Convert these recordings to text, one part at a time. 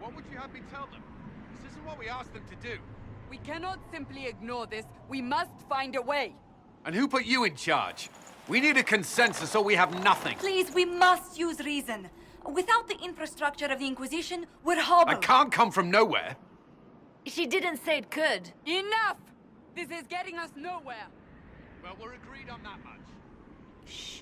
What would you have me tell them? This isn't what we asked them to do. We cannot simply ignore this. We must find a way. And who put you in charge? We need a consensus or we have nothing. Please, we must use reason. Without the infrastructure of the Inquisition, we're hobbled. I can't come from nowhere. She didn't say it could. Enough! This is getting us nowhere. Well, we're agreed on that much. Shh.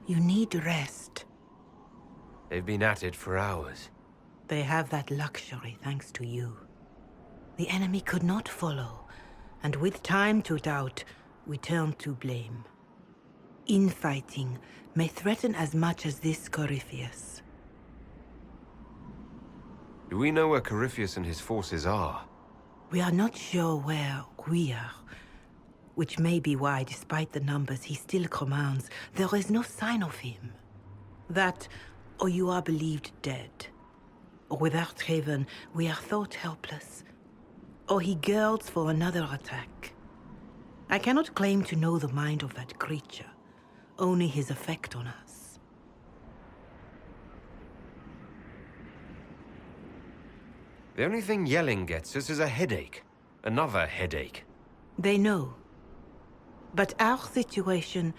You need rest. They've been at it for hours. They have that luxury thanks to you. The enemy could not follow, and with time to doubt, we turn to blame. Infighting may threaten as much as this Corypheus. Do we know where Corypheus and his forces are? We are not sure where we are, which may be why, despite the numbers he still commands, there is no sign of him. That, or you are believed dead. Or without Haven, we are thought helpless. Or he girds for another attack. I cannot claim to know the mind of that creature, only his effect on us. The only thing yelling gets us is a headache. Another headache. They know. But our situation,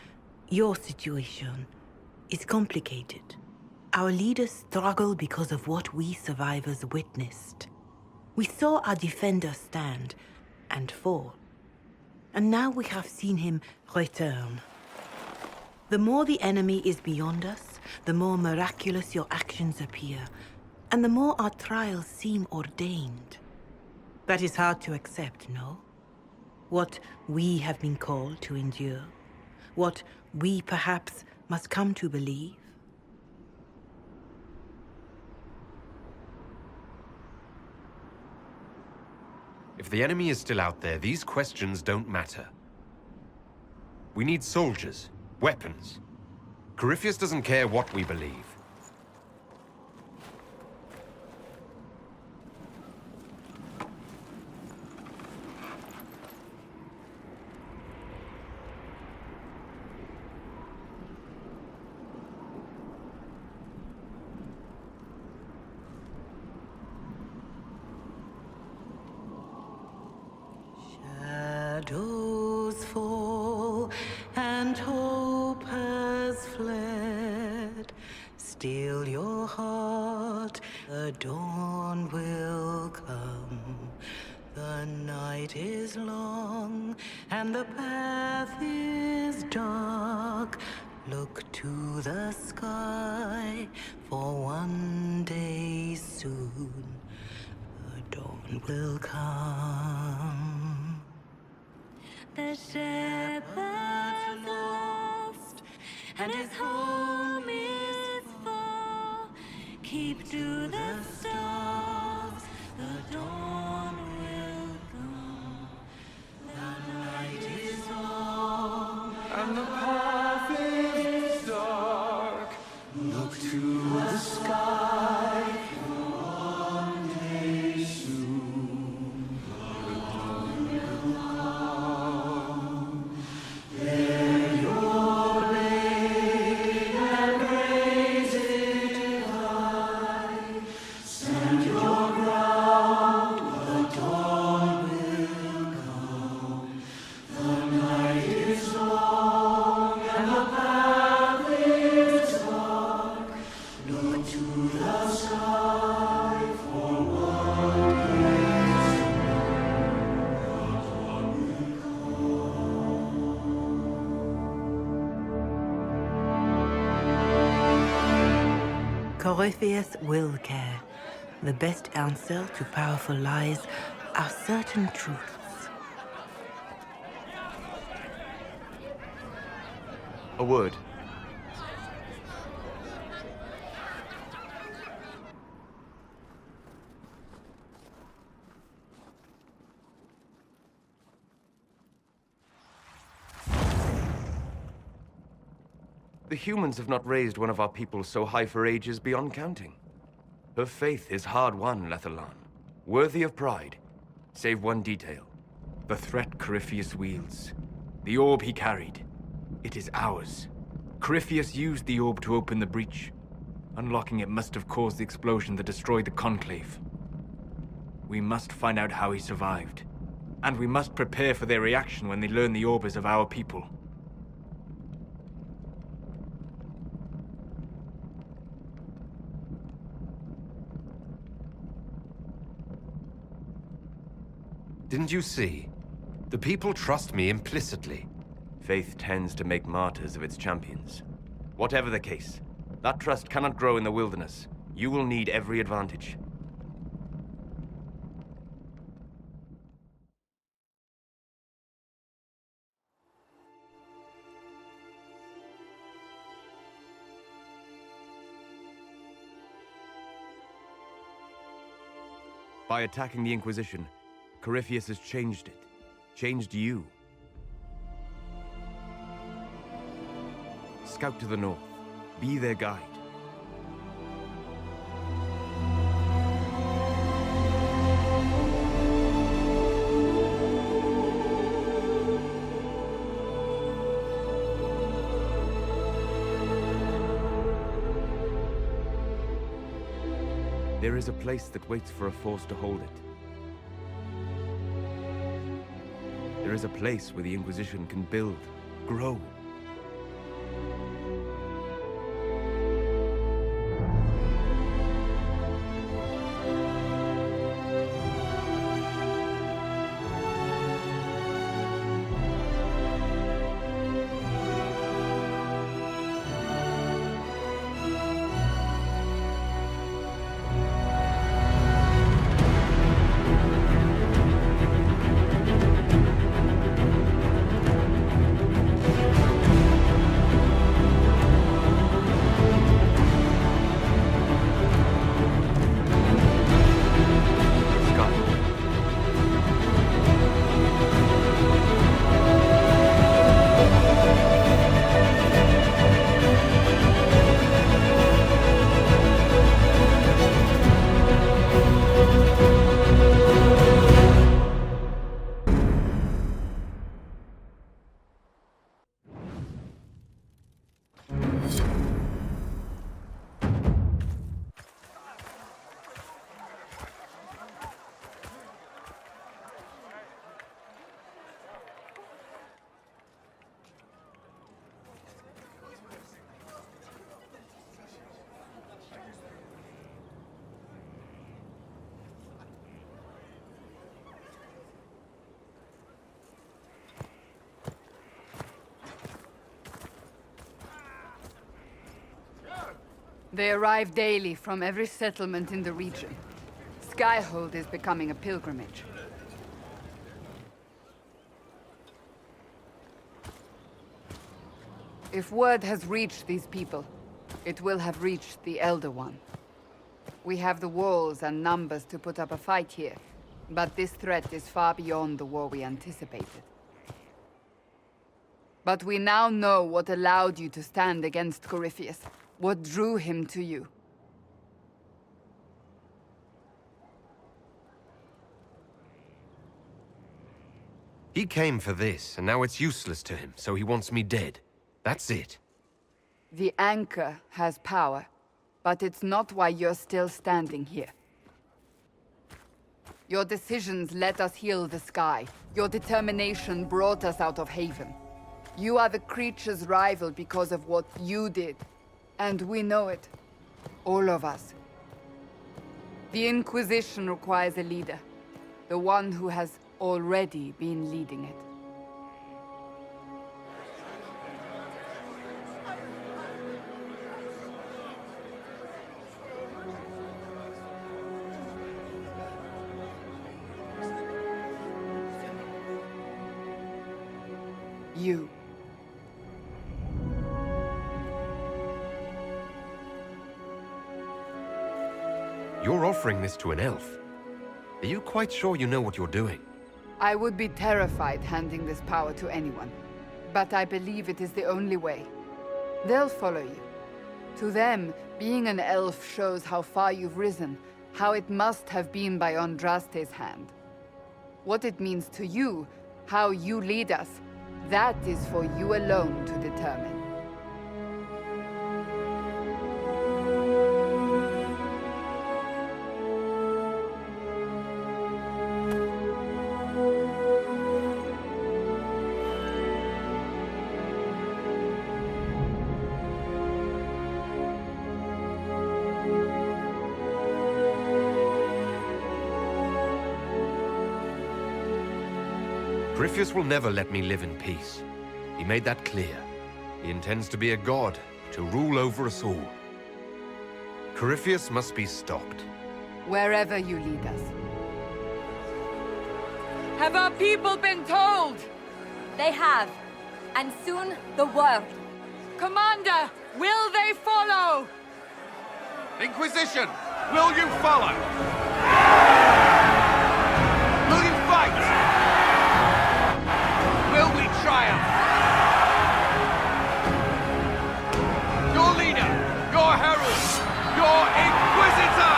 your situation, is complicated. Our leaders struggle because of what we survivors witnessed. We saw our defender stand and fall. And now we have seen him return. The more the enemy is beyond us, the more miraculous your actions appear, and the more our trials seem ordained. That is hard to accept, no? What we have been called to endure, what we perhaps must come to believe. If the enemy is still out there, these questions don't matter. We need soldiers, weapons. Corypheus doesn't care what we believe. Shadows fall and hope has fled. Still your heart, the dawn will come. The night is long and the path is dark. Look to the sky, for one day soon the dawn will come. The shepherd's lost, and his home is far. Keep to the stars, the dawn will come. The night is long, And the path is dark. Look to the sky. One day soon the dawn will come. Bear your blade and raise it high. Stand your ground, the dawn will come. The night is long and the path is dark. Look to the sky for one day soon the dawn will Corypheus will care. The best answer to powerful lies are certain truths. A word. The humans have not raised one of our people so high for ages beyond counting. Her faith is hard-won, Lethalan. Worthy of pride. Save one detail. The threat Corypheus wields. The orb he carried. It is ours. Corypheus used the orb to open the breach. Unlocking it must have caused the explosion that destroyed the Conclave. We must find out how he survived. And we must prepare for their reaction when they learn the orders of our people. Didn't you see? The people trust me implicitly. Faith tends to make martyrs of its champions. Whatever the case, that trust cannot grow in the wilderness. You will need every advantage. By attacking the Inquisition, Corypheus has changed it. Changed you. Scout to the north. Be their guide. There is a place that waits for a force to hold it. There is a place where the Inquisition can build, grow. They arrive daily from every settlement in the region. Skyhold is becoming a pilgrimage. If word has reached these people, it will have reached the Elder One. We have the walls and numbers to put up a fight here, but this threat is far beyond the war we anticipated. But we now know what allowed you to stand against Corypheus. What drew him to you? He came for this, and now it's useless to him, so he wants me dead. That's it. The Anchor has power, but it's not why you're still standing here. Your decisions let us heal the sky. Your determination brought us out of Haven. You are the creature's rival because of what you did. And we know it. All of us. The Inquisition requires a leader. The one who has already been leading it. You. You're offering this to an elf. Are you quite sure you know what you're doing? I would be terrified handing this power to anyone. But I believe it is the only way. They'll follow you. To them, being an elf shows how far you've risen, how it must have been by Andraste's hand. What it means to you, how you lead us, that is for you alone to determine. Corypheus will never let me live in peace. He made that clear. He intends to be a god, to rule over us all. Corypheus must be stopped. Wherever you lead us. Have our people been told? They have. And soon, the world. Commander, will they follow? Inquisition, will you follow? Will you fight? Will we triumph? Your leader, your herald, your Inquisitor!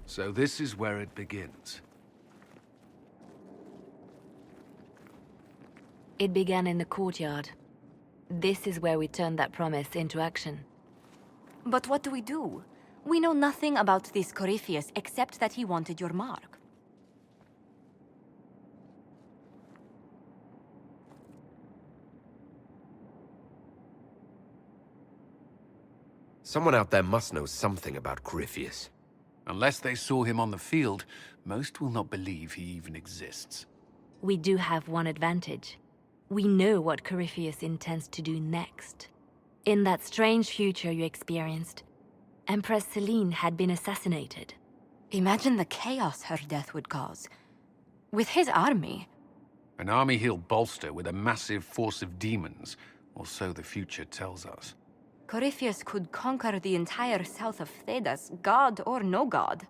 So this is where it begins. It began in the courtyard. This is where we turned that promise into action. But what do? We know nothing about this Corypheus except that he wanted your mark. Someone out there must know something about Corypheus. Unless they saw him on the field, most will not believe he even exists. We do have one advantage. We know what Corypheus intends to do next. In that strange future you experienced, Empress Selene had been assassinated. Imagine the chaos her death would cause. With his army. An army he'll bolster with a massive force of demons, or so the future tells us. Corypheus could conquer the entire south of Thedas, god or no god.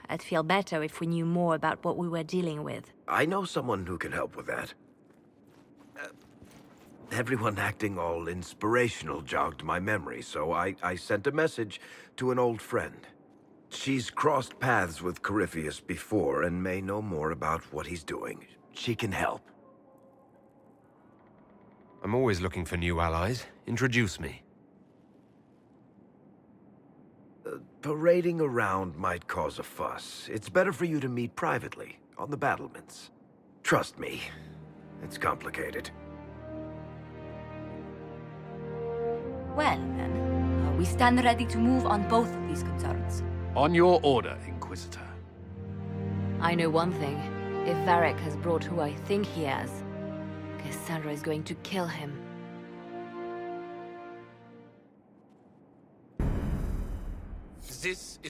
I'd feel better if we knew more about what we were dealing with. I know someone who can help with that. Everyone acting all inspirational jogged my memory, so I sent a message to an old friend. She's crossed paths with Corypheus before and may know more about what he's doing. She can help. I'm always looking for new allies. Introduce me. Parading around might cause a fuss. It's better for you to meet privately, on the battlements. Trust me, it's complicated. Well, then, we stand ready to move on both of these concerns. On your order, Inquisitor. I know one thing. If Varric has brought who I think he has, Cassandra is going to kill him. This is